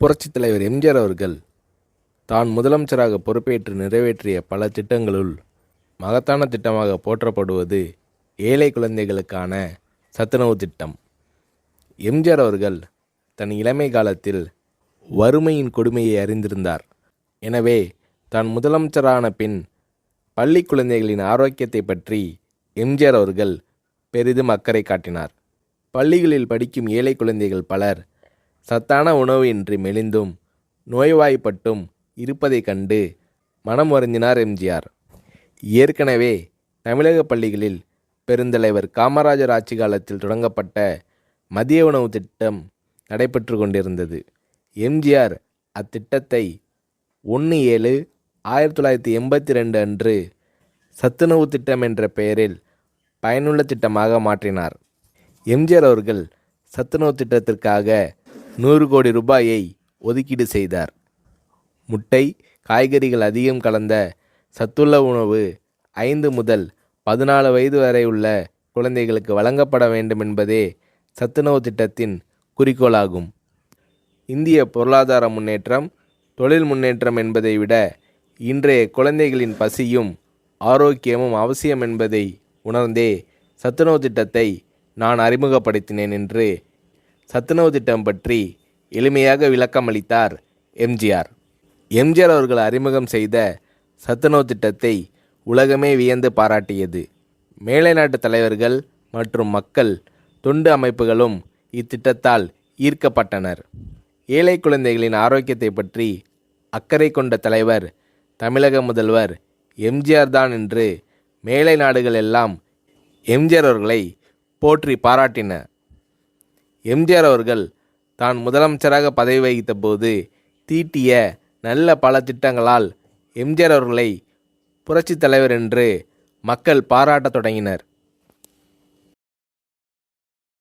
புரட்சித் தலைவர் எம்ஜிஆர் அவர்கள் தான் முதலமைச்சராக பொறுப்பேற்று நிறைவேற்றிய பல திட்டங்களுள் மகத்தான திட்டமாக போற்றப்படுவது ஏழை குழந்தைகளுக்கான சத்துணவு திட்டம். எம்ஜிஆர் அவர்கள் தன் இளமை காலத்தில் வறுமையின் கொடுமையை அறிந்திருந்தார். எனவே தான் முதலமைச்சரான பின் பள்ளி குழந்தைகளின் ஆரோக்கியத்தை பற்றி எம்ஜிஆர் அவர்கள் பெரிதும் அக்கறை காட்டினார். பள்ளிகளில் படிக்கும் ஏழை குழந்தைகள் பலர் சத்தான உணவு இன்றி மெலிந்தும் நோய்வாய்ப்பட்டும் இருப்பதைக் கண்டு மனம் வருந்தினார் எம்ஜிஆர். ஏற்கனவே தமிழக பள்ளிகளில் பெருந்தலைவர் காமராஜர் ஆட்சி காலத்தில் தொடங்கப்பட்ட மதிய உணவு திட்டம் நடைபெற்று கொண்டிருந்தது. எம்ஜிஆர் அத்திட்டத்தை 1/7/1982 அன்று சத்துணவு திட்டம் என்ற பெயரில் பயனுள்ள திட்டமாக மாற்றினார். எம்ஜிஆர் அவர்கள் சத்துணவு திட்டத்திற்காக 100 கோடி ரூபாயை ஒதுக்கீடு செய்தார். முட்டை, காய்கறிகள் அதிகம் கலந்த சத்துள்ள உணவு 5 முதல் 14 வயது வரை உள்ள குழந்தைகளுக்கு வழங்கப்பட வேண்டும் என்பதே சத்துணவு திட்டத்தின் குறிக்கோளாகும். இந்திய பொருளாதார முன்னேற்றம், தொழில் முன்னேற்றம் என்பதை விட இன்றைய குழந்தைகளின் பசியும் ஆரோக்கியமும் அவசியம் என்பதை உணர்ந்தே சத்துணவு திட்டத்தை நான் அறிமுகப்படுத்தினேன் என்று சத்துணவு திட்டம் பற்றி எளிமையாக விளக்கமளித்தார் எம்ஜிஆர். எம்ஜிஆர் அவர்கள் அறிமுகம் செய்த சத்துணவு திட்டத்தை உலகமே வியந்து பாராட்டியது. மேலை நாட்டு தலைவர்கள் மற்றும் மக்கள் தொண்டு அமைப்புகளும் இத்திட்டத்தால் ஈர்க்கப்பட்டனர். ஏழை குழந்தைகளின் ஆரோக்கியத்தை பற்றி அக்கறை கொண்ட தலைவர் தமிழக முதல்வர் எம்ஜிஆர் தான் என்று மேலை நாடுகள் எல்லாம் எம்ஜிஆர் அவர்களை போற்றி பாராட்டின. எம்ஜிஆர் அவர்கள் தான் முதலமைச்சராக பதவி வகித்த போது தீட்டிய நல்ல பல திட்டங்களால் எம்ஜிஆர் அவர்களை புரட்சித் தலைவர் என்று மக்கள் பாராட்டத் தொடங்கினர்.